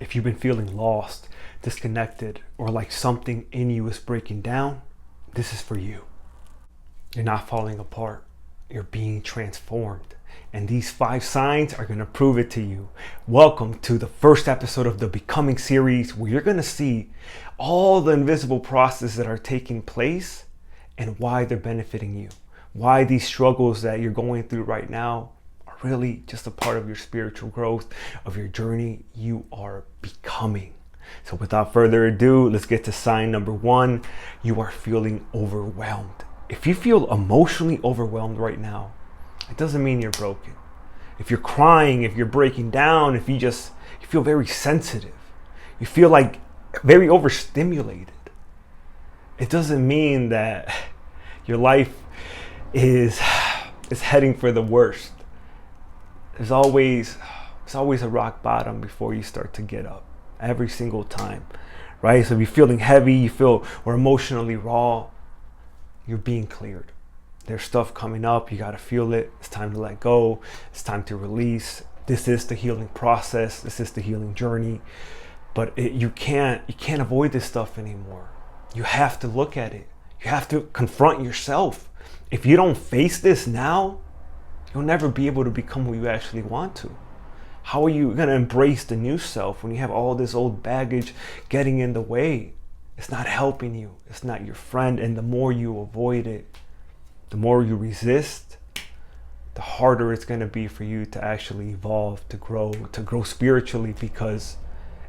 If you've been feeling lost, disconnected, or like something in you is breaking down, this is for you. You're not falling apart. You're being transformed. And these 5 signs are going to prove it to you. Welcome to the first episode of the Becoming series, where you're going to see all the invisible processes that are taking place and why they're benefiting you. Why these struggles that you're going through right now are really just a part of your spiritual growth, of your journey. You are becoming. So without further ado, let's get to sign number 1. You are feeling overwhelmed. If you feel emotionally overwhelmed right now, it doesn't mean you're broken. If you're crying, if you're breaking down, if you feel very sensitive, you feel like very overstimulated, it doesn't mean that your life is heading for the worst. There's always a rock bottom before you start to get up, every single time, right? So if you're feeling heavy, or emotionally raw, you're being cleared. There's stuff coming up. You got to feel it. It's time to let go. It's time to release. This is the healing process. This is the healing journey. But you can't avoid this stuff anymore. You have to look at it. You have to confront yourself. If you don't face this now, you'll never be able to become who you actually want to. How are you going to embrace the new self when you have all this old baggage getting in the way? It's not helping you. It's not your friend. And the more you avoid it, the more you resist, the harder it's going to be for you to actually evolve, to grow spiritually, because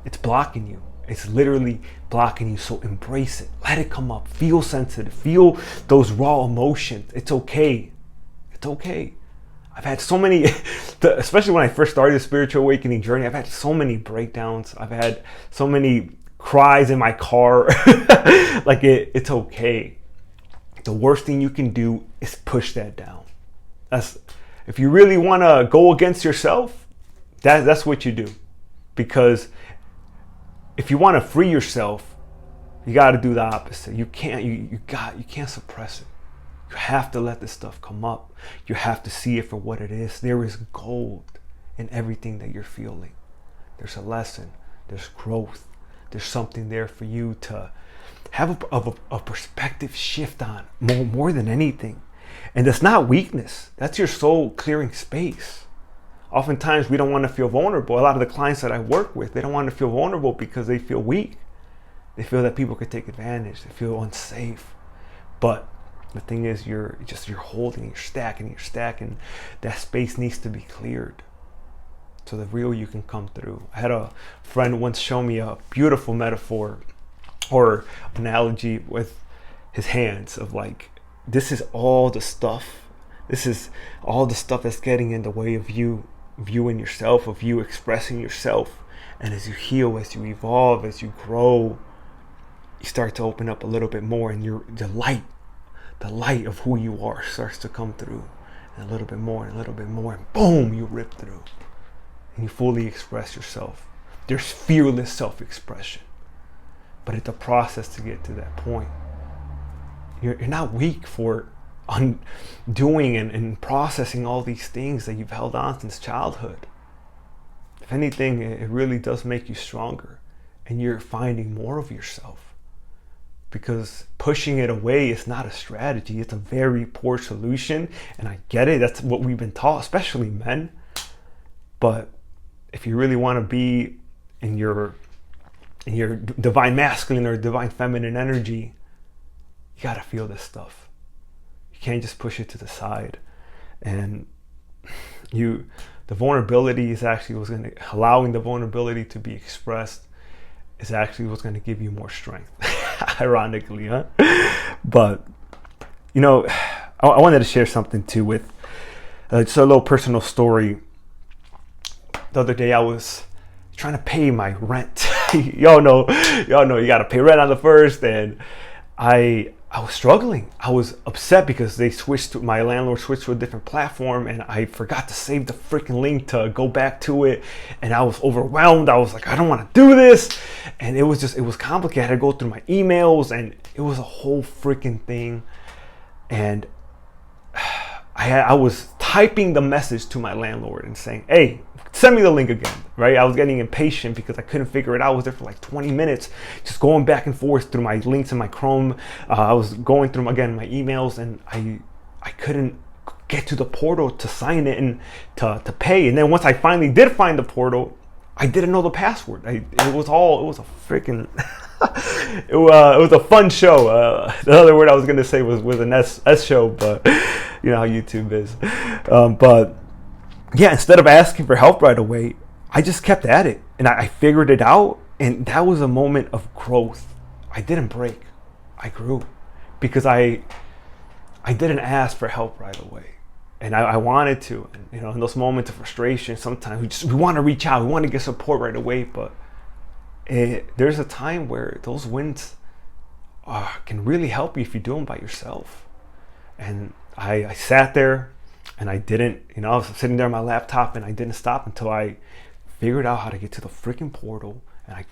it's blocking you. It's literally blocking you. So embrace it. Let it come up. Feel sensitive. Feel those raw emotions. It's okay. It's okay. I've had so many, especially when I first started the spiritual awakening journey, I've had so many breakdowns. I've had so many cries in my car. Like it's okay. The worst thing you can do is push that down. If you really want to go against yourself, that's what you do. Because if you want to free yourself, you got to do the opposite. You can't suppress it. You have to let this stuff come up. You have to see it for what it is. There is gold in everything that you're feeling. There's a lesson. There's growth. There's something there for you to have a perspective shift on more than anything. And that's not weakness. That's your soul clearing space. Oftentimes we don't want to feel vulnerable. A lot of the clients that I work with, they don't want to feel vulnerable because they feel weak. They feel that people could take advantage. They feel unsafe. But the thing is, you're holding, you're stacking. That space needs to be cleared so the real you can come through. I had a friend once show me a beautiful metaphor or analogy with his hands of like, this is all the stuff that's getting in the way of you viewing yourself, of you expressing yourself. And as you heal, as you evolve, as you grow, you start to open up a little bit more, and the light of who you are starts to come through, and a little bit more, and boom, you rip through and you fully express yourself. There's fearless self-expression. But it's a process to get to that point. You're not weak for undoing and processing all these things that you've held on since childhood. If anything, it really does make you stronger, and you're finding more of yourself. Because pushing it away is not a strategy. It's a very poor solution, and I get it. That's what we've been taught, especially men. But if you really want to be in your divine masculine or divine feminine energy, you got to feel this stuff. You can't just push it to the side. And the vulnerability is actually allowing the vulnerability to be expressed is actually what's going to give you more strength. Ironically, huh? But, I wanted to share something too with just a little personal story. The other day I was trying to pay my rent. y'all know you got to pay rent on the first, and I was struggling. I was upset because my landlord switched to a different platform, and I forgot to save the freaking link to go back to it, and I was overwhelmed. I was like, I don't want to do this, and it was complicated. I had to go through my emails, and it was a whole freaking thing, and I was typing the message to my landlord and saying, hey, Send me the link again, right? I was getting impatient because I couldn't figure it out. I was there for like 20 minutes, just going back and forth through my links in my Chrome. I was going through, again, my emails, and I couldn't get to the portal to sign it and to pay. And then once I finally did find the portal, I didn't know the password. It was a freaking, it was a fun show. The other word I was going to say was an S show, but you know how YouTube is. But yeah, instead of asking for help right away, I just kept at it, and I figured it out. And that was a moment of growth. I didn't break, I grew, because I didn't ask for help right away. And I wanted to, and, you know, in those moments of frustration, sometimes we want to reach out, we want to get support right away, but there's a time where those wins can really help you if you do them by yourself. And I sat there, and I didn't, you know, I was sitting there on my laptop, and I didn't stop until I figured out how to get to the freaking portal. And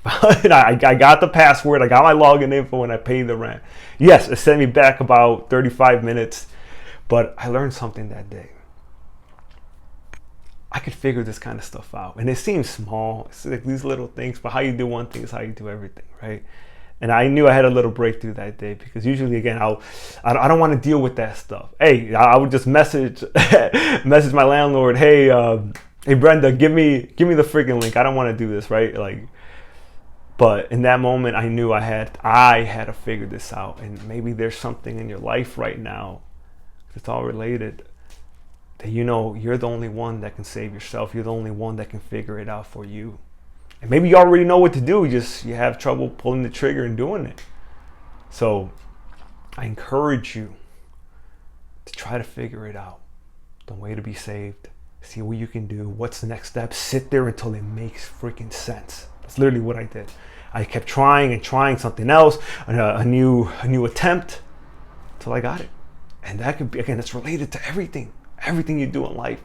I got the password, I got my login info, and I paid the rent. Yes, it sent me back about 35 minutes. But I learned something that day. I could figure this kind of stuff out. And it seems small. It's like these little things, but how you do one thing is how you do everything, right? And I knew I had a little breakthrough that day, because usually, again, I don't want to deal with that stuff. Hey, I would just message my landlord, hey Brenda, give me the freaking link. I don't want to do this, right? Like, but in that moment, I knew I had to figure this out. And maybe there's something in your life right now, it's all related, that you know you're the only one that can save yourself. You're the only one that can figure it out for you. And maybe you already know what to do, you have trouble pulling the trigger and doing it. So I encourage you to try to figure it out. Don't wait to be saved. See what you can do. What's the next step? Sit there until it makes freaking sense. That's literally what I did. I kept trying and trying something else, a new attempt, until I got it. And that could be, again, it's related to everything you do in life.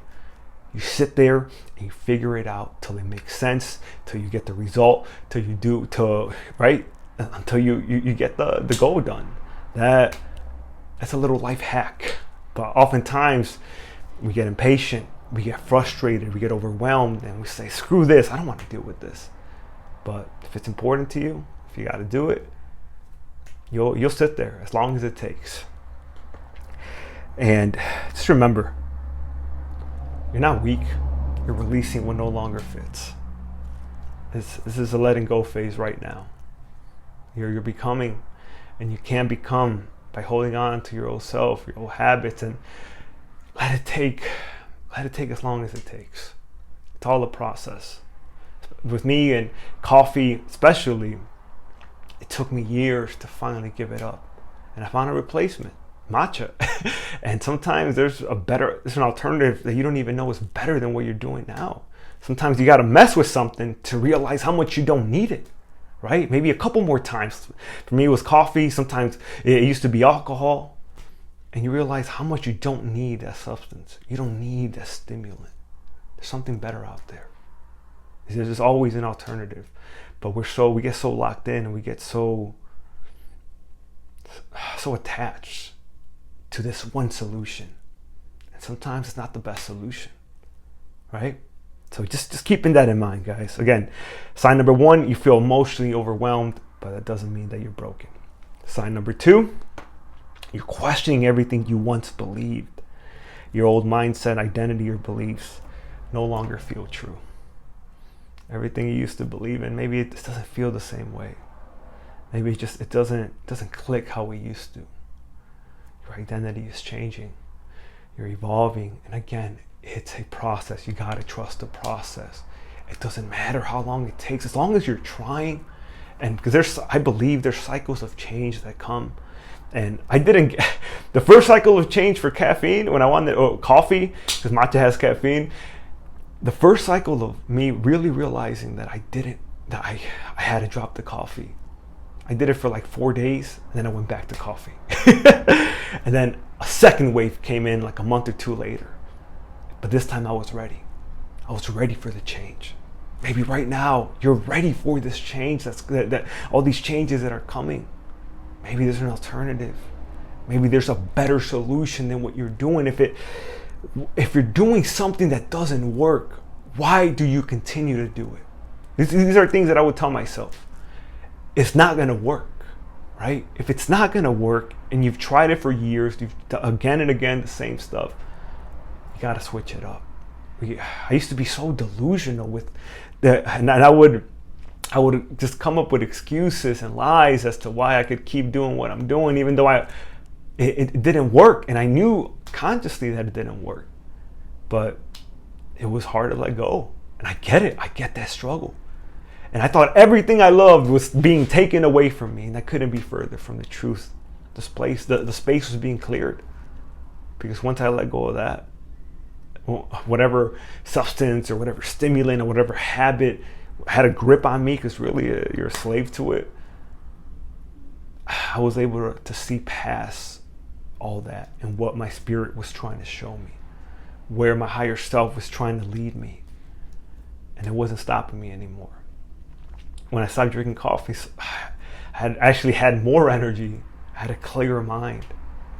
You sit there and you figure it out till it makes sense, till you get the result, till you do, right? Until you get the goal done. That's a little life hack. But oftentimes we get impatient, we get frustrated, we get overwhelmed, and we say, screw this, I don't want to deal with this. But if it's important to you, if you got to do it, you'll sit there as long as it takes. And just remember, you're not weak. You're releasing what no longer fits. This is a letting go phase right now. You're becoming, and you can become by holding on to your old self, your old habits, and let it take as long as it takes. It's all a process. With me and coffee especially, it took me years to finally give it up. And I found a replacement. Matcha. And sometimes there's an alternative that you don't even know is better than what you're doing now. Sometimes you got to mess with something to realize how much you don't need it, right? Maybe a couple more times. For me, it was coffee. Sometimes it used to be alcohol. And you realize how much you don't need that substance. You don't need that stimulant. There's something better out there. There's always an alternative. But we get so locked in, and we get so attached to this one solution. And sometimes it's not the best solution, right? So just keeping that in mind, guys. Again, sign number 1, you feel emotionally overwhelmed, but that doesn't mean that you're broken. Sign number 2, you're questioning everything you once believed. Your old mindset, identity, or beliefs no longer feel true. Everything you used to believe in, maybe it just doesn't feel the same way. Maybe it doesn't click how we used to. Your identity is changing. You're evolving. And again, it's a process. You got to trust the process. It doesn't matter how long it takes, as long as you're trying. And because I believe there's cycles of change that come. And I didn't get the first cycle of change for caffeine when I wanted coffee, because matcha has caffeine. The first cycle of me really realizing that I had to drop the coffee. I did it for like 4 days, and then I went back to coffee. And then a second wave came in like a month or 2 later. But this time I was ready. I was ready for the change. Maybe right now you're ready for this change. That all these changes that are coming. Maybe there's an alternative. Maybe there's a better solution than what you're doing. If you're doing something that doesn't work, Why do you continue to do it? These are things that I would tell myself. It's not going to work, right? If it's not going to work and you've tried it for years, you've done again and again the same stuff, you got to switch it up. I used to be so delusional with that, and I would just come up with excuses and lies as to why I could keep doing what I'm doing, even though it didn't work, and I knew consciously that it didn't work. But it was hard to let go, and I get it. I get that struggle, and I thought everything I loved was being taken away from me, and I couldn't be further from the truth. The space was being cleared, because once I let go of that, whatever substance or whatever stimulant or whatever habit had a grip on me, because really you're a slave to it, I was able to see past all that and what my spirit was trying to show me, where my higher self was trying to lead me, and it wasn't stopping me anymore. When I stopped drinking coffee, I had actually had more energy. I had a clearer mind.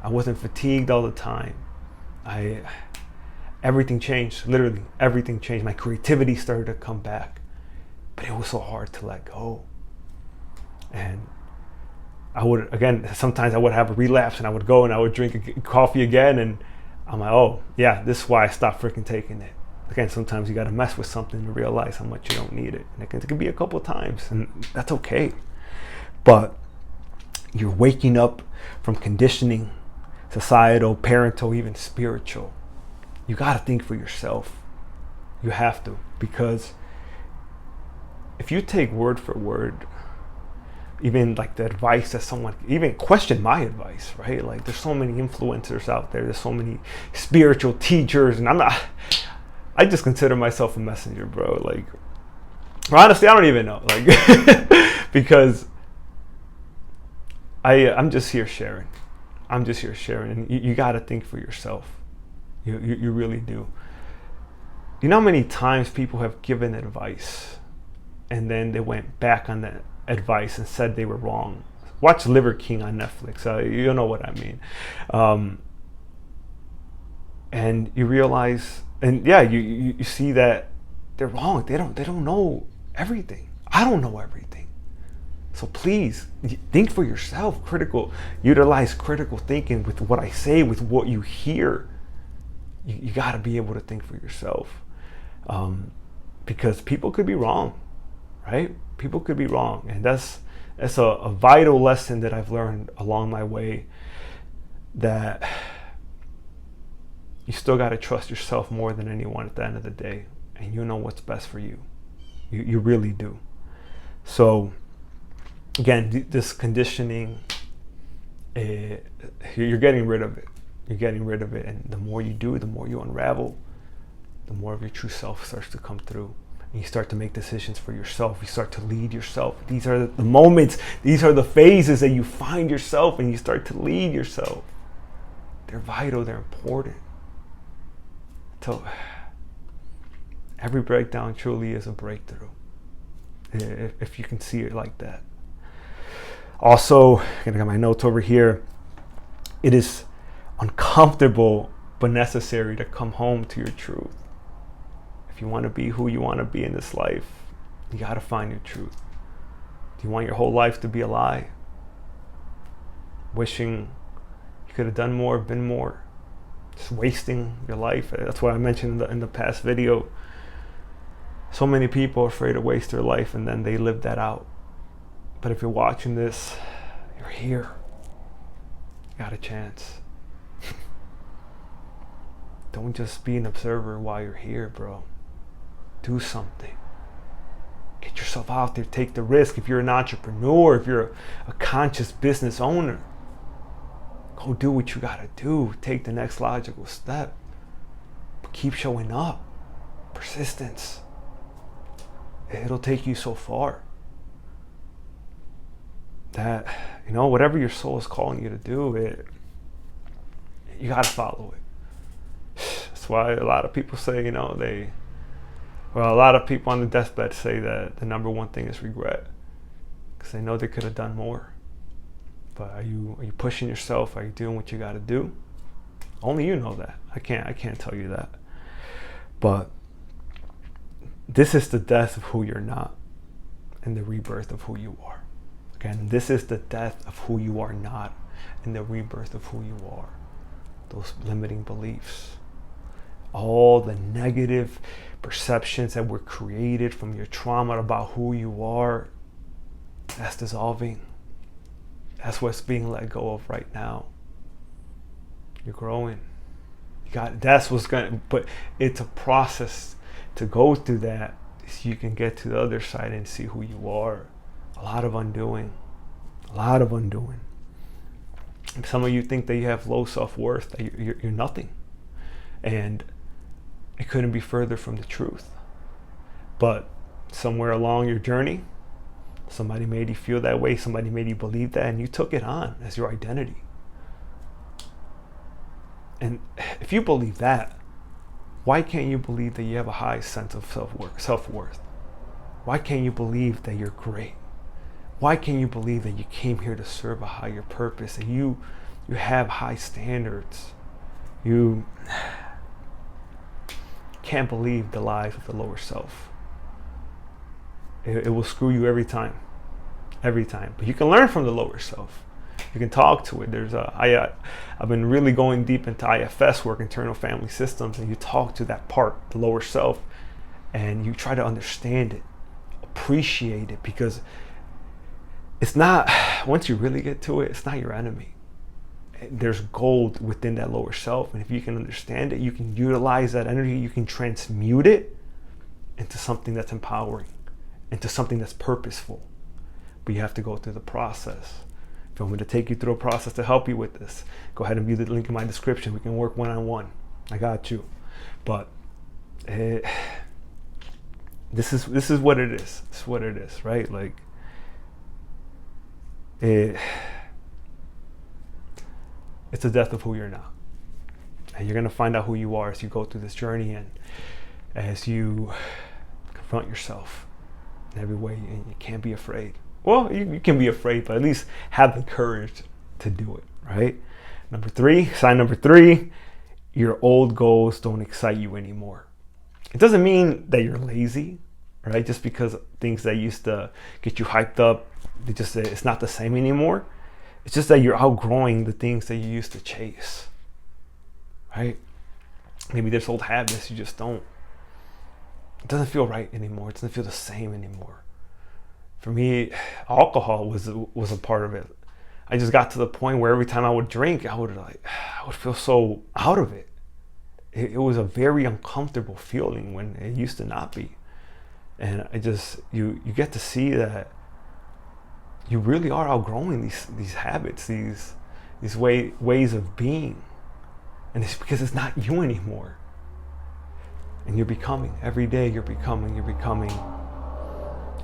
I wasn't fatigued all the time. Everything changed. Literally everything changed. My creativity started to come back, but it was so hard to let go. And sometimes I would have a relapse, and I would go and I would drink coffee again, and I'm like, oh yeah, this is why I stopped freaking taking it. Again, sometimes you got to mess with something to realize how much you don't need it, and it can be a couple of times, and that's okay. But you're waking up from conditioning, societal, parental, even spiritual. You got to think for yourself. You have to, because if you take word for word, even like the advice that someone, even question my advice, right? Like there's so many influencers out there. There's so many spiritual teachers, and I just consider myself a messenger, bro. Like, honestly, I don't even know, like, because I'm just here sharing. And you got to think for yourself. You really do. You know how many times people have given advice and then they went back on that advice and said they were wrong? Watch Liver King on Netflix. You know what I mean. And you realize, and yeah, you see that they're wrong. They don't know everything. I don't know everything. So please think for yourself. Utilize critical thinking with what I say, with what you hear. You got to be able to think for yourself, because people could be wrong, right? People could be wrong, and that's a vital lesson that I've learned along my way, that you still got to trust yourself more than anyone at the end of the day, and you know what's best for you. You really do. So again, this conditioning, you're getting rid of it. You're getting rid of it, and the more you do, the more you unravel, the more of your true self starts to come through. And you start to make decisions for yourself. You start to lead yourself. These are the moments, these are the phases that you find yourself and you start to lead yourself. They're vital, they're important. So every breakdown truly is a breakthrough, if you can see it like that. Also, I got my notes over here. It is uncomfortable but necessary to come home to your truth. If you want to be who you want to be in this life, you got to find your truth. Do you want your whole life to be a lie? Wishing you could have done more, been more, just wasting your life? That's what I mentioned in the past video. So many people are afraid to waste their life, and then they live that out. But if you're watching this, you're here. You got a chance. Don't just be an observer while you're here, bro. Do something. Get yourself out there. Take the risk. If you're an entrepreneur, if you're a conscious business owner, go do what you gotta do. Take the next logical step. But keep showing up. Persistence. It'll take you so far. That, whatever your soul is calling you to do, you gotta follow it. That's why a lot of people say, a lot of people on the deathbed say that the number one thing is regret, because they know they could have done more. But are you pushing yourself? Are you doing what you got to do? Only you know that. I can't tell you that. But This is the death of who you're not and the rebirth of who you are. Again, this is the death of who you are not and the rebirth of who you are. Those limiting beliefs, all the negative perceptions that were created from your trauma about who you are, that's dissolving. That's what's being let go of right now. You're growing. That's what's gonna, but it's a process to go through that so you can get to the other side and see who you are. A lot of undoing. Some of you think that you have low self-worth, that you're nothing. And it couldn't be further from the truth. But somewhere along your journey, somebody made you feel that way, somebody made you believe that, and you took it on as your identity. And if you believe that, why can't you believe that you have a high sense of self-worth? Why can't you believe that you're great? Why can't you believe that you came here to serve a higher purpose, and you have high standards? You can't believe the lies of the lower self. It will screw you every time. But you can learn from the lower self. You can talk to it. I've been really going deep into IFS work, internal family systems, and you talk to that part, the lower self, and you try to understand it, appreciate it, because it's not, once you really get to it, it's not your enemy. There's gold within that lower self, and if you can understand it, you can utilize that energy, you can transmute it into something that's empowering, into something that's purposeful. But you have to go through the process. If you want me to take you through a process to help you with this, go ahead and view the link in my description. We can work one-on-one. I got you. But this is what it is. This is what it is, right? Like, it's the death of who you're not. And you're going to find out who you are as you go through this journey and as you confront yourself in every way. And you can't be afraid. Well, you can be afraid, but at least have the courage to do it, right? Sign number three, your old goals don't excite you anymore. It doesn't mean that you're lazy, right? Just because things that used to get you hyped up, it's not the same anymore. It's just that you're outgrowing the things that you used to chase, right? Maybe there's old habits you just don't. It doesn't feel right anymore. It doesn't feel the same anymore. For me, alcohol was a part of it. I just got to the point where every time I would drink, I would feel so out of it. It was a very uncomfortable feeling when it used to not be. And you get to see that you really are outgrowing these habits, these ways of being. And it's because it's not you anymore. And you're becoming, every day you're becoming.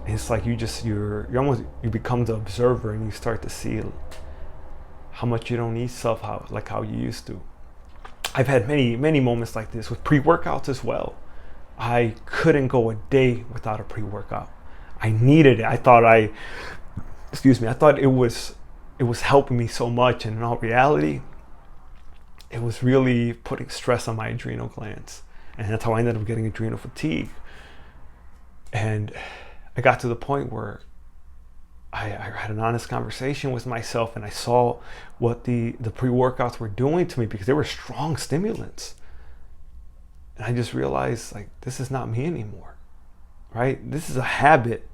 And it's like you become the observer, and you start to see how much you don't need like how you used to. I've had many moments like this with pre-workouts as well. I couldn't go a day without a pre-workout. I needed it. I thought it was helping me so much, and in all reality, it was really putting stress on my adrenal glands. And that's how I ended up getting adrenal fatigue. And I got to the point where I had an honest conversation with myself, and I saw what the pre-workouts were doing to me, because they were strong stimulants. And I just realized, like, this is not me anymore, right? This is a habit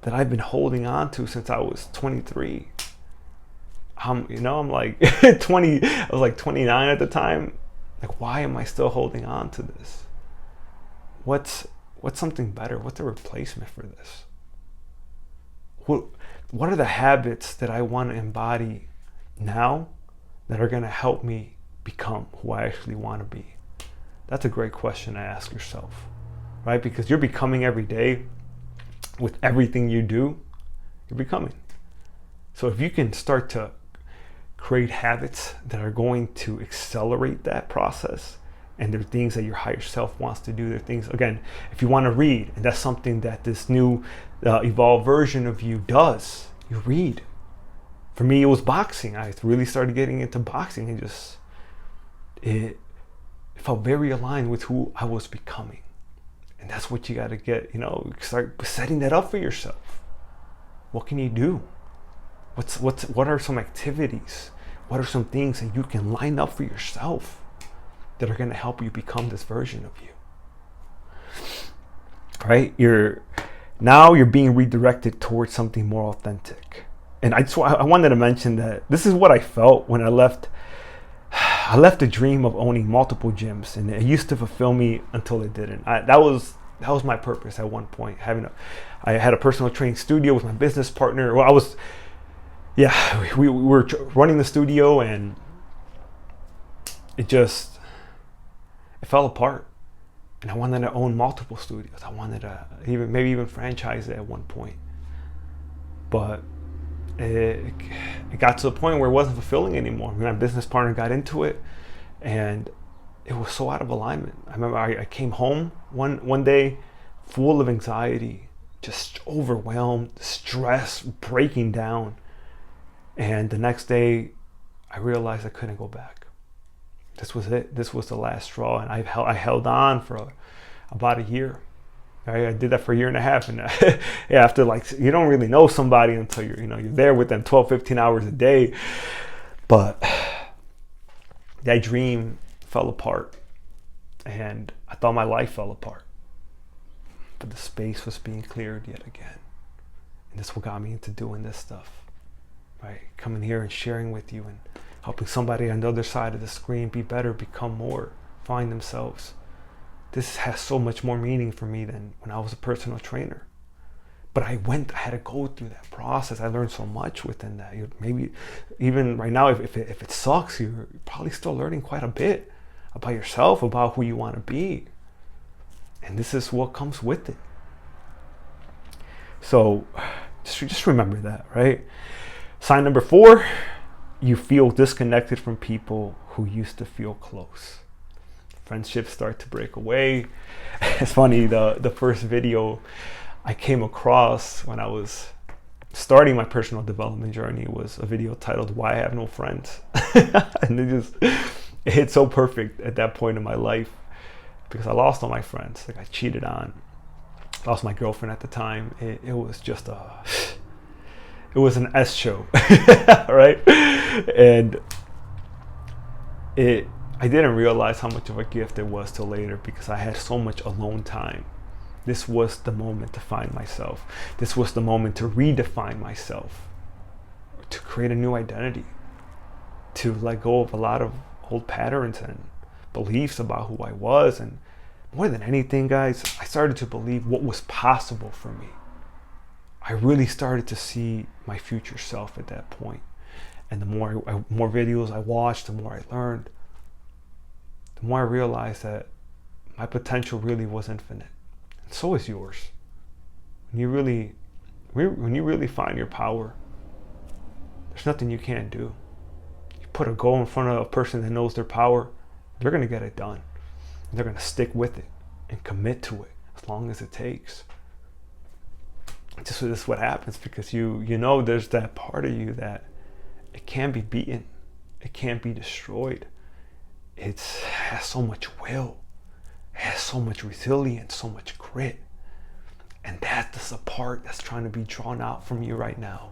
that I've been holding on to since I was 23. I'm like 20, I was like 29 at the time. Like, why am I still holding on to this? What's something better? What's a replacement for this? What are the habits that I want to embody now that are going to help me become who I actually want to be? That's a great question to ask yourself, right? Because you're becoming every day with everything you do, you're becoming. So if you can start to create habits that are going to accelerate that process, and there are things that your higher self wants to do. There are things, again, if you want to read, and that's something that this new evolved version of you does, you read. For me, it was boxing. I really started getting into boxing, and it felt very aligned with who I was becoming. And that's what you got to get, start setting that up for yourself. What can you do? What are some activities? What are some things that you can line up for yourself that are going to help you become this version of you? Right? You're being redirected towards something more authentic. And I wanted to mention that this is what I felt when I left the dream of owning multiple gyms, and it used to fulfill me until it didn't. That was my purpose at one point. I had a personal training studio with my business partner. Well, we were running the studio, and it fell apart. And I wanted to own multiple studios. I wanted to maybe even franchise it at one point. But it got to the point where it wasn't fulfilling anymore. My business partner got into it, and it was so out of alignment. I remember I came home one day full of anxiety, just overwhelmed, stress, breaking down. And the next day, I realized I couldn't go back. This was it. This was the last straw, and I held on for about a year. Right? I did that for a year and a half, and after you don't really know somebody until you're there with them 12, 15 hours a day. But that dream fell apart, and I thought my life fell apart. But the space was being cleared yet again, and this what got me into doing this stuff. Right, coming here and sharing with you and helping somebody on the other side of the screen be better, become more, find themselves. This has so much more meaning for me than when I was a personal trainer. But I had to go through that process. I learned so much within that. Maybe even right now, if it sucks, you're probably still learning quite a bit about yourself, about who you want to be. And this is what comes with it. So just remember that, right? Sign number 4, you feel disconnected from people who used to feel close. Friendships start to break away. It's funny, the first video I came across when I was starting my personal development journey was a video titled "Why I Have No Friends." And it hit so perfect at that point in my life, because I lost all my friends. I cheated on, lost my girlfriend at the time. It was just it was an S show, right? And I didn't realize how much of a gift it was till later, because I had so much alone time. This was the moment to find myself. This was the moment to redefine myself, to create a new identity, to let go of a lot of old patterns and beliefs about who I was. And more than anything, guys, I started to believe what was possible for me. I really started to see my future self at that point. And the more videos I watched, the more I learned, the more I realized that my potential really was infinite. And so is yours. When you really find your power, there's nothing you can't do. You put a goal in front of a person that knows their power, they're going to get it done. And they're going to stick with it and commit to it as long as it takes. This is what happens, because you know there's that part of you that it can't be beaten. It can't be destroyed. It has so much will. It has so much resilience, so much grit. And that's the part that's trying to be drawn out from you right now.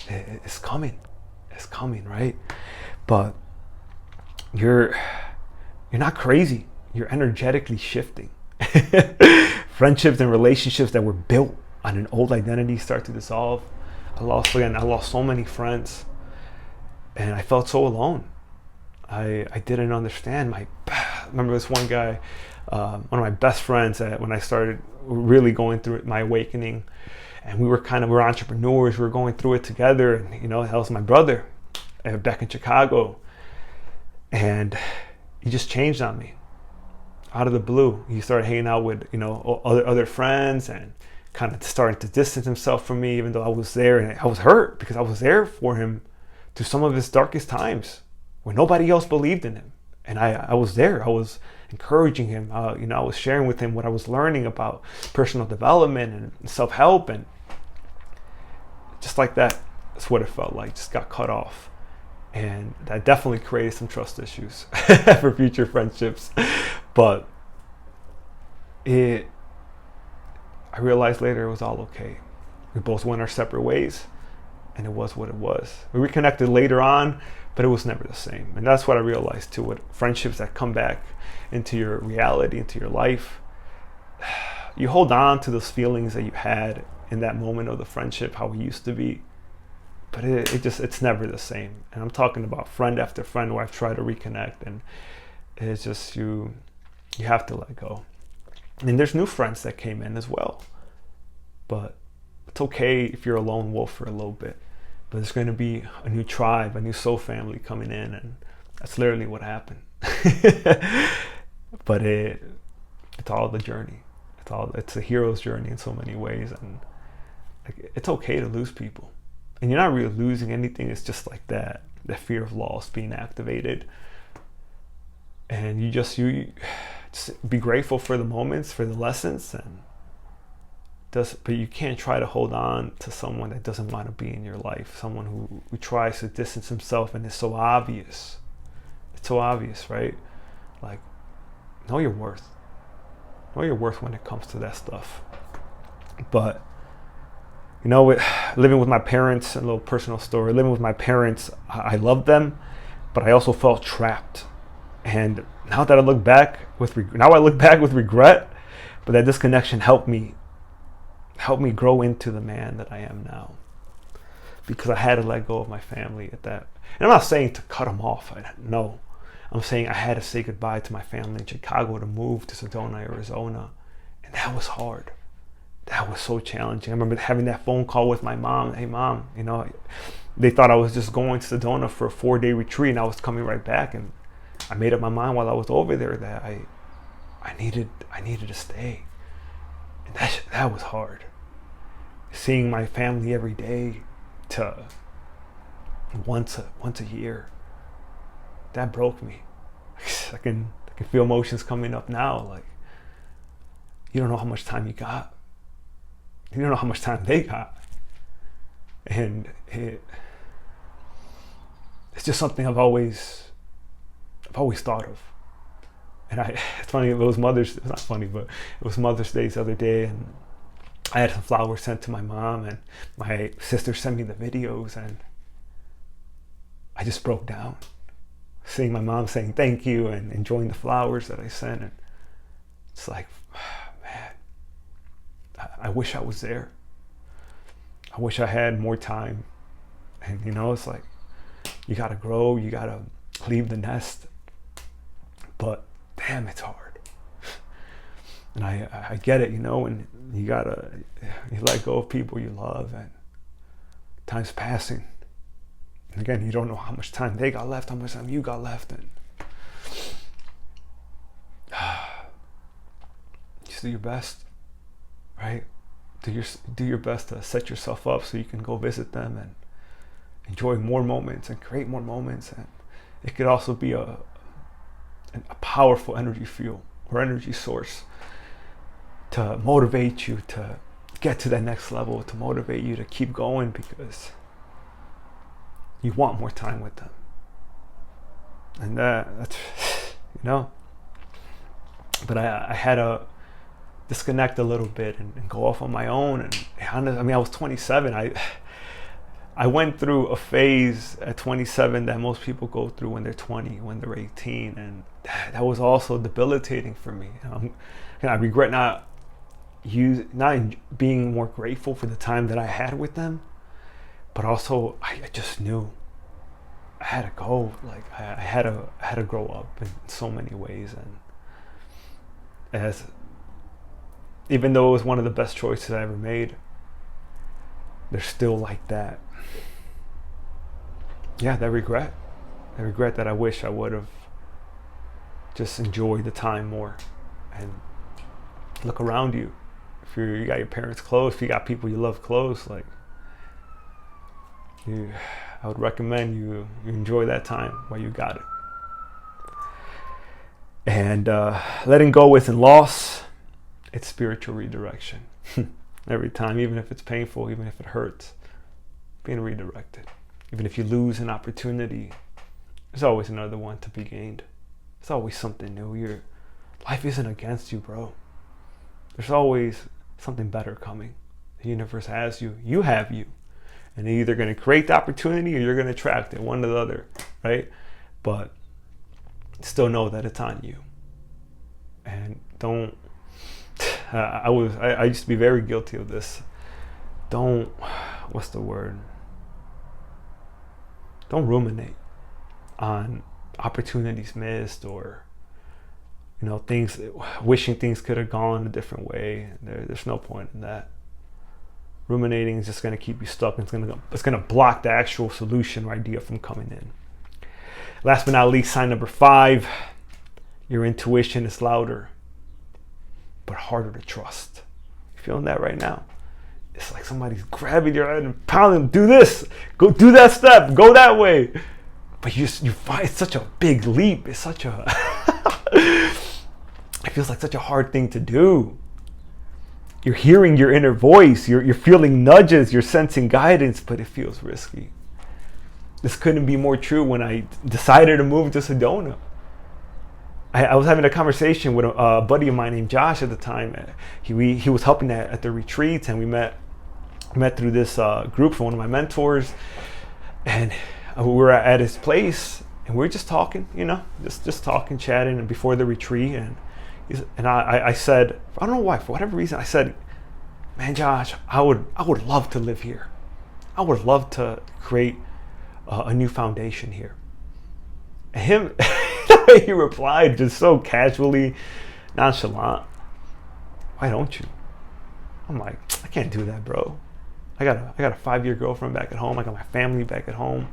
It's coming. It's coming, right? But you're not crazy. You're energetically shifting. Friendships and relationships that were built on an old identity start to dissolve. I lost so many friends, and I felt so alone. I didn't understand. I remember this one guy, one of my best friends, when I started really going through my awakening, and we're entrepreneurs. We were going through it together, and that was my brother back in Chicago, and he just changed on me out of the blue. He started hanging out with other friends and kind of starting to distance himself from me, even though I was there, and I was hurt because I was there for him through some of his darkest times when nobody else believed in him. And I was there. I was encouraging him. I was sharing with him what I was learning about personal development and self-help, and just like that, that's what it felt like. Just got cut off, and that definitely created some trust issues for future friendships. But it, I realized later it was all okay. We both went our separate ways, and it was what it was. We reconnected later on, but it was never the same. And that's what I realized too, with friendships that come back into your reality, into your life. You hold on to those feelings that you had in that moment of the friendship, how we used to be, but it's never the same. And I'm talking about friend after friend where I've tried to reconnect, and it's just you have to let go. And there's new friends that came in as well, but it's okay if you're a lone wolf for a little bit. But there's going to be a new tribe, a new soul family coming in, and that's literally what happened. But it's all the journey. It's a hero's journey in so many ways, and like, it's okay to lose people, and you're not really losing anything. It's just like that fear of loss being activated, and you just be grateful for the moments, for the lessons, but you can't try to hold on to someone that doesn't want to be in your life, someone who tries to distance himself, and it's so obvious. It's so obvious, right? Like, know your worth. Know your worth when it comes to that stuff. But, living with my parents, a little personal story, living with my parents, I loved them, but I also felt trapped. And now I look back with regret, but that disconnection helped me grow into the man that I am now, because I had to let go of my family at that. And I'm not saying to cut them off. No, I'm saying I had to say goodbye to my family in Chicago to move to Sedona, Arizona, and that was hard. That was so challenging. I remember having that phone call with my mom. Hey, Mom, they thought I was just going to Sedona for a 4-day retreat, and I was coming right back. And I made up my mind while I was over there that I needed to stay. And that was hard. Seeing my family every day to once a year, that broke me. I can feel emotions coming up now. Like, you don't know how much time you got. You don't know how much time they got. And it's just something I've always thought of. And it's funny, it's not funny, but it was Mother's Day the other day, and I had some flowers sent to my mom, and my sister sent me the videos, and I just broke down. Seeing my mom saying thank you and enjoying the flowers that I sent, and it's like, man, I wish I was there. I wish I had more time. And it's like, you gotta grow, you gotta leave the nest, but damn, it's hard. And I get it, and you let go of people you love, and time's passing. And again, you don't know how much time they got left, how much time you got left, and just do your best, right? Do your best to set yourself up so you can go visit them and enjoy more moments and create more moments. And it could also be a powerful energy fuel or energy source to motivate you to get to that next level, to motivate you to keep going, because you want more time with them. And that's but I had to disconnect a little bit and go off on my own. And I was 27. I went through a phase at 27 that most people go through when they're 20, when they're 18, and that was also debilitating for me. I regret not being more grateful for the time that I had with them, but also I just knew I had to go. Like I had to grow up in so many ways, and even though it was one of the best choices I ever made, there's still like that. Yeah, that regret that I wish I would have just enjoyed the time more. And look around you. If you got your parents close, if you got people you love close, like I would recommend you enjoy that time while you got it. And letting go isn't loss, it's spiritual redirection. Every time, even if it's painful, even if it hurts, being redirected. Even if you lose an opportunity, there's always another one to be gained. There's always something new. Life isn't against you, bro. There's always something better coming. The universe has you. You have you. And you're either going to create the opportunity or you're going to attract it, one or the other, right? But still know that it's on you. And don't, I used to be very guilty of this. Don't, what's the word? Don't ruminate on opportunities missed, or, you know, things, wishing things could have gone a different way. There's no point in that. Ruminating is just going to keep you stuck. It's going to block the actual solution or idea from coming in. Last but not least, sign number 5, your intuition is louder, but harder to trust. You feeling that right now? It's like somebody's grabbing your head and pounding, do this, go do that step, go that way. But you find it's such a big leap. It's such a, it feels like such a hard thing to do. You're hearing your inner voice, you're feeling nudges, you're sensing guidance, but it feels risky. This couldn't be more true when I decided to move to Sedona. I was having a conversation with a buddy of mine named Josh at the time. He was helping at the retreats, and we met through this group from one of my mentors, and we were at his place, and we were just talking, you know, just talking, chatting, and before the retreat, and I said, I don't know why, for whatever reason, I said, man, Josh, I would love to live here. I would love to create a new foundation here. And him, the way he replied, just so casually, nonchalant, why don't you? I'm like, I can't do that, bro. I got a 5-year girlfriend back at home. I got my family back at home.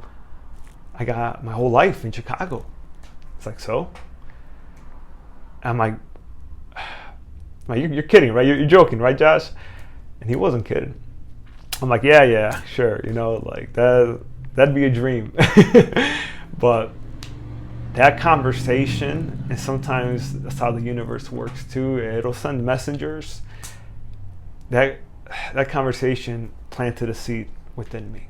I got my whole life in Chicago. It's like, so? I'm like, you're kidding, right? You're joking, right, Josh? And he wasn't kidding. I'm like, yeah, sure. You know, like that'd be a dream. But that conversation, and sometimes that's how the universe works too. It'll send messengers. That conversation planted a seed within me.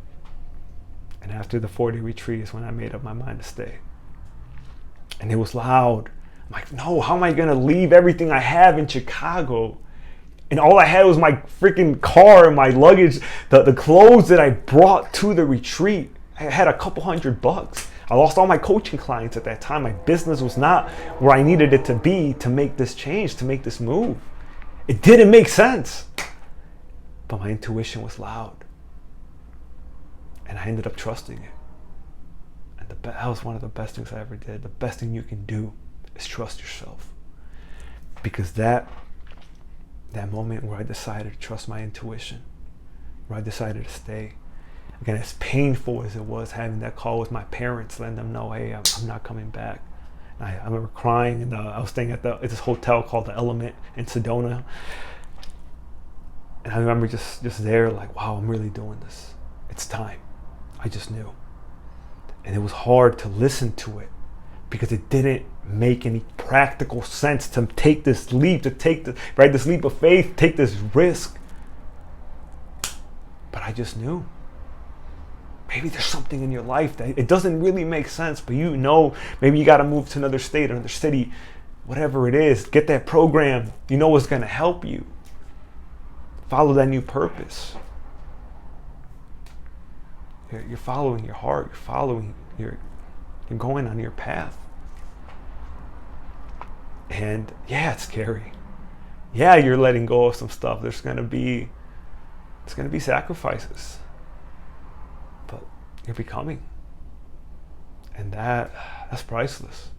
And after the 4-day retreat is when I made up my mind to stay. And it was loud. I'm like, no, how am I going to leave everything I have in Chicago? And all I had was my freaking car and my luggage, the clothes that I brought to the retreat. I had a couple $100. I lost all my coaching clients at that time. My business was not where I needed it to be to make this change, to make this move. It didn't make sense. But my intuition was loud. And I ended up trusting it. And that was one of the best things I ever did. The best thing you can do is trust yourself. Because that moment where I decided to trust my intuition, where I decided to stay, again, as painful as it was having that call with my parents, letting them know, hey, I'm not coming back. And I remember crying, and I was staying at this hotel called the Element in Sedona. And I remember just there, like, wow, I'm really doing this. It's time. I just knew. And it was hard to listen to it because it didn't make any practical sense to take this leap, this leap of faith, take this risk. But I just knew. Maybe there's something in your life that it doesn't really make sense, but you know, maybe you got to move to another state, another city, whatever it is, get that program, you know what's going to help you. Follow that new purpose. You're following your heart, you're going on your path. And yeah, it's scary. Yeah, you're letting go of some stuff. There's going to be sacrifices. But you're becoming. And that's priceless.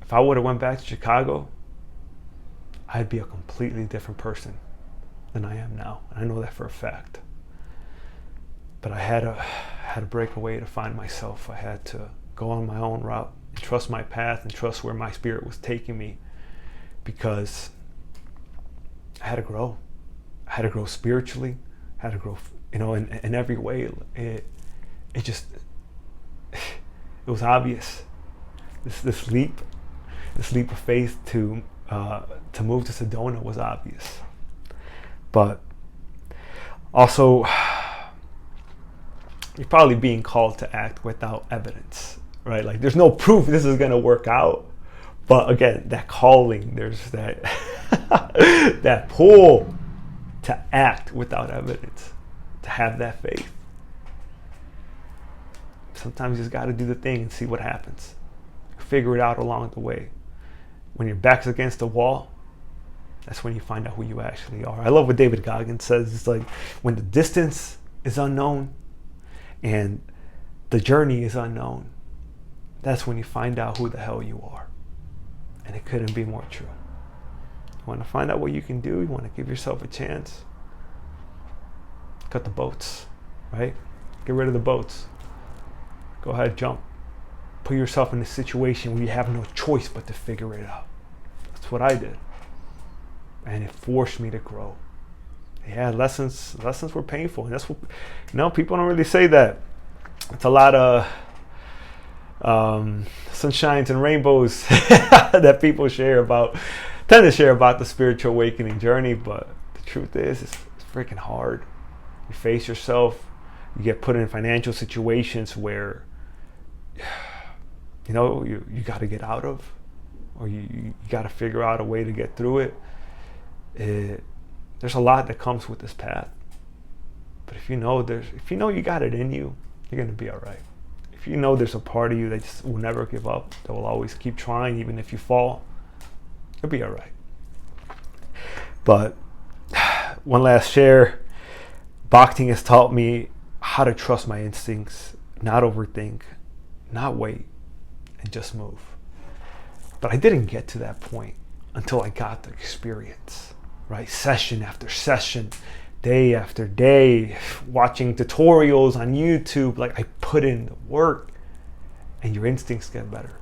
If I would have went back to Chicago, I'd be a completely different person than I am now. And I know that for a fact. But I had to break away to find myself. I had to go on my own route and trust my path and trust where my spirit was taking me, because I had to grow. I had to grow spiritually. I had to grow, in every way. It was obvious. This leap of faith to move to Sedona was obvious. But also, you're probably being called to act without evidence, right? Like, there's no proof this is going to work out, But again, that calling, there's that that pull to act without evidence, to have that faith. Sometimes you just got to do the thing and see what happens. Figure it out along the way. When your back's against the wall, that's when you find out who you actually are. I love what David Goggins says. It's like when the distance is unknown and the journey is unknown, that's when you find out who the hell you are. And it couldn't be more true. You want to find out what you can do? You want to give yourself a chance? Cut the boats, right? Get rid of the boats. Go ahead, jump. Put yourself in a situation where you have no choice but to figure it out. That's what I did. And it forced me to grow. Yeah, lessons were painful. And that's what, people don't really say that. It's a lot of sunshines and rainbows that people tend to share about the spiritual awakening journey. But the truth is, it's freaking hard. You face yourself. You get put in financial situations where, you got to get out of, or you got to figure out a way to get through it. There's a lot that comes with this path. But if you know you got it in you, you're going to be all right. If you know there's a part of you that just will never give up, that will always keep trying, even if you fall, you'll be all right. But one last share. Boxing has taught me how to trust my instincts, not overthink, not wait, and just move. But I didn't get to that point until I got the experience, right? Session after session, day after day, watching tutorials on YouTube. Like, I put in the work, and your instincts get better.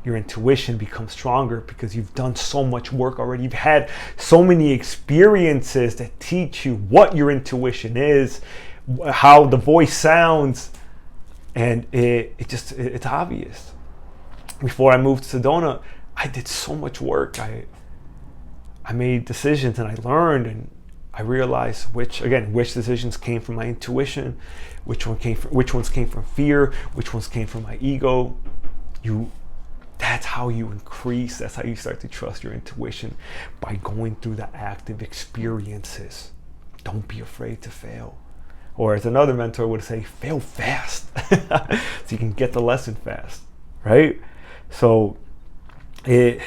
Your intuition becomes stronger because you've done so much work already. You've had so many experiences that teach you what your intuition is, how the voice sounds, and it's obvious. Before I moved to Sedona, I did so much work. I made decisions, and I learned, and I realized which decisions came from my intuition, which ones came from fear, which ones came from my ego. That's how you increase. That's how you start to trust your intuition, by going through the active experiences. Don't be afraid to fail. Or as another mentor would say, fail fast, so you can get the lesson fast, right? So I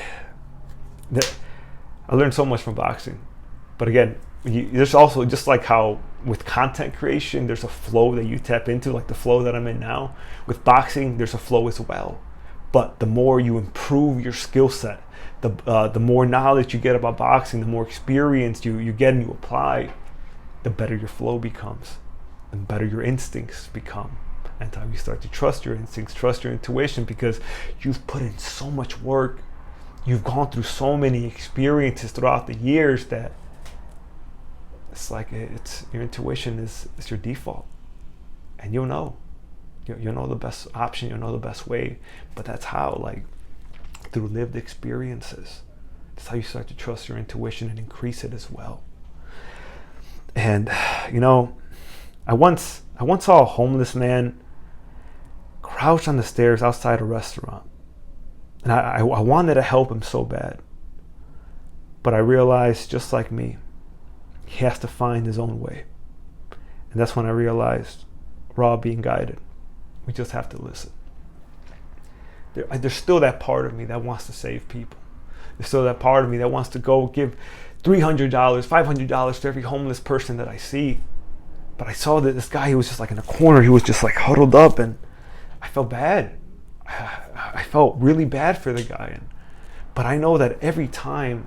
learned so much from boxing. But again, there's also, just like how with content creation, there's a flow that you tap into, like the flow that I'm in now. With boxing, there's a flow as well. But the more you improve your skill set, the more knowledge you get about boxing, the more experience you get and you apply, the better your flow becomes, the better your instincts become. And time you start to trust your instincts, trust your intuition, because you've put in so much work. You've gone through so many experiences throughout the years that it's like your intuition is your default. And you'll know. You'll know the best option, you'll know the best way. But that's how, like, through lived experiences, that's how you start to trust your intuition and increase it as well. And, I once saw a homeless man crouched on the stairs outside a restaurant. And I wanted to help him so bad. But I realized, just like me, he has to find his own way. And that's when I realized we're all being guided. We just have to listen. There's still that part of me that wants to save people. There's still that part of me that wants to go give $300, $500 to every homeless person that I see. But I saw that this guy, he was just like in a corner. He was just like huddled up, and I felt bad. I felt really bad for the guy. But I know that every time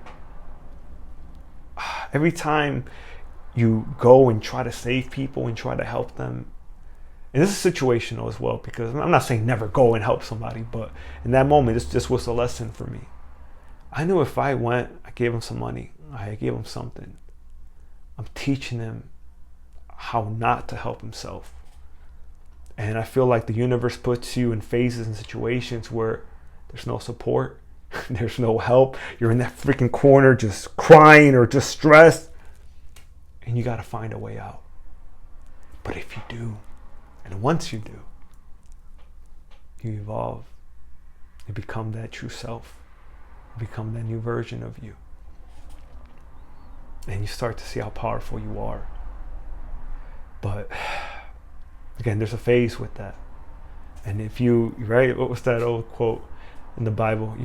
you go and try to save people and try to help them, and this is situational as well, because I'm not saying never go and help somebody, but in that moment, this was a lesson for me. I knew if I went, I gave him some money, I gave him something, I'm teaching him how not to help himself. And I feel like the universe puts you in phases and situations where there's no support, there's no help. You're in that freaking corner just crying or just stressed, and you got to find a way out. But if you do, and once you do, you evolve. You become that true self. become that new version of you. And you start to see how powerful you are. But again, there's a phase with that. And if you, right, what was that old quote in the Bible?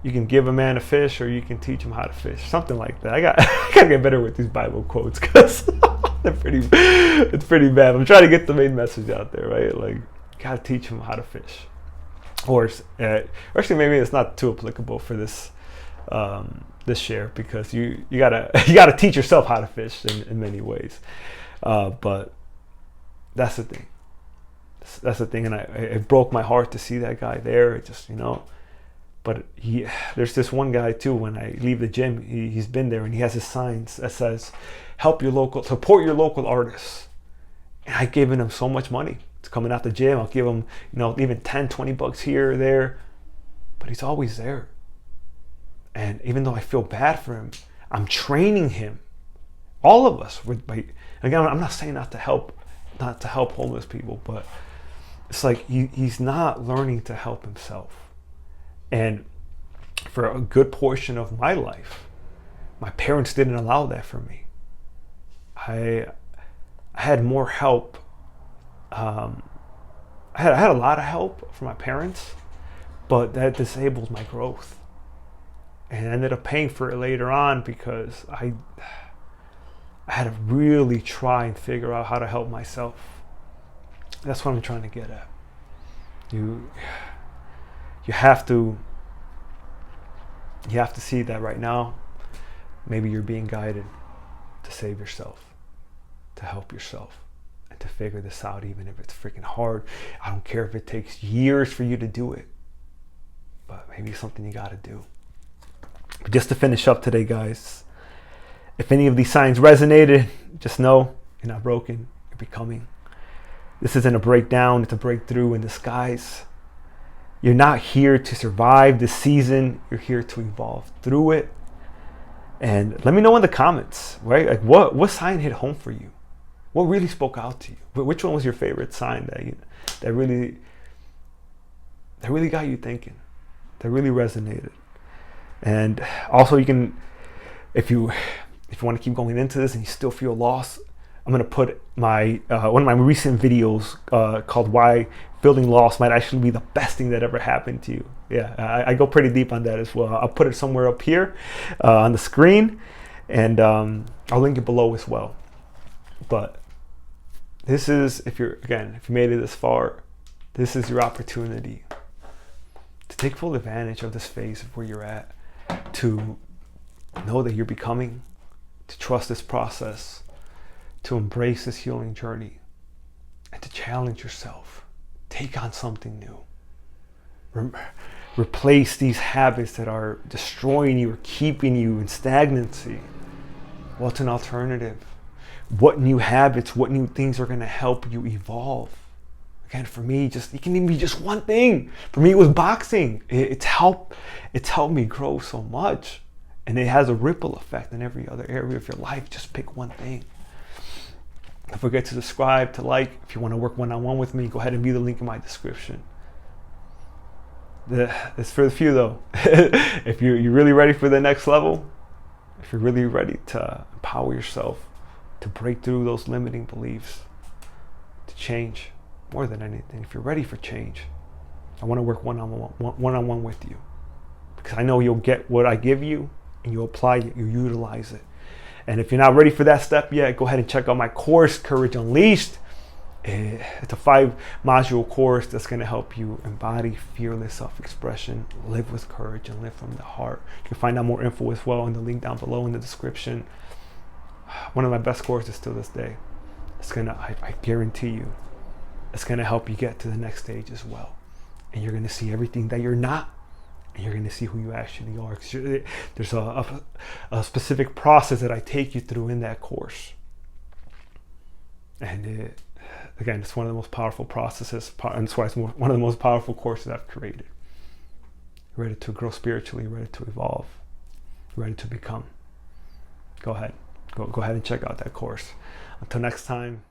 You can give a man a fish, or you can teach him how to fish. Something like that. I gotta get better with these Bible quotes, because it's pretty bad. I'm trying to get the main message out there, right? Like, you gotta teach him how to fish. Or actually, maybe it's not too applicable for this this share, because you gotta teach yourself how to fish in many ways. But that's the thing. That's the thing, and it broke my heart to see that guy there. It just, but there's this one guy too. When I leave the gym, he's been there, and he has his signs that says, support your local artists. And I've given him so much money. It's coming out the gym. I'll give him, even 10, 20 bucks here or there, but he's always there. And even though I feel bad for him, I'm training him. All of us. Again, I'm not saying not to help homeless people, but it's like he's not learning to help himself. And for a good portion of my life, my parents didn't allow that for me. I had more help. I had a lot of help from my parents, but that disabled my growth. And I ended up paying for it later on, because I had to really try and figure out how to help myself. That's what I'm trying to get at. You have to see that right now, maybe you're being guided to save yourself, to help yourself, and to figure this out, even if it's freaking hard. I don't care if it takes years for you to do it, but maybe it's something you got to do. But just to finish up today, guys, if any of these signs resonated, just know you're not broken, you're becoming. This isn't a breakdown, it's a breakthrough in disguise. You're not here to survive this season, you're here to evolve through it. And let me know in the comments, right? Like, what sign hit home for you? What really spoke out to you? Which one was your favorite sign that really got you thinking, that really resonated? And also, you can, if you want to keep going into this and you still feel lost, I'm going to put my one of my recent videos called "Why Building Lost Might Actually Be the Best Thing That Ever Happened to You." Yeah, I go pretty deep on that as well. I'll put it somewhere up here on the screen, and I'll link it below as well. But this is, if you made it this far, this is your opportunity to take full advantage of this phase of where you're at, to know that you're becoming, to trust this process, to embrace this healing journey, and to challenge yourself. Take on something new. Replace these habits that are destroying you or keeping you in stagnancy. What's an alternative? What new habits, what new things are going to help you evolve? Again, for me, it can even be just one thing. For me, it was boxing. It's helped me grow so much. And it has a ripple effect in every other area of your life. Just pick one thing. Don't forget to subscribe, to like. If you want to work one-on-one with me, go ahead and view the link in my description. It's for the few, though. If you're really ready for the next level, if you're really ready to empower yourself, to break through those limiting beliefs, to change more than anything, if you're ready for change, I want to work one-on-one with you, because I know you'll get what I give you, and you apply it, you utilize it. And if you're not ready for that step yet, go ahead and check out my course, Courage Unleashed. It's a 5-module course that's going to help you embody fearless self-expression, live with courage, and live from the heart. You can find out more info as well in the link down below in the description. One of my best courses to this day. It's going to, I guarantee you, it's going to help you get to the next stage as well. And you're going to see everything that you're not, and you're going to see who you actually are. There's a specific process that I take you through in that course. And again, it's one of the most powerful processes, and that's why it's one of the most powerful courses I've created. You're ready to grow spiritually, ready to evolve, ready to become. Go ahead. Go ahead and check out that course. Until next time.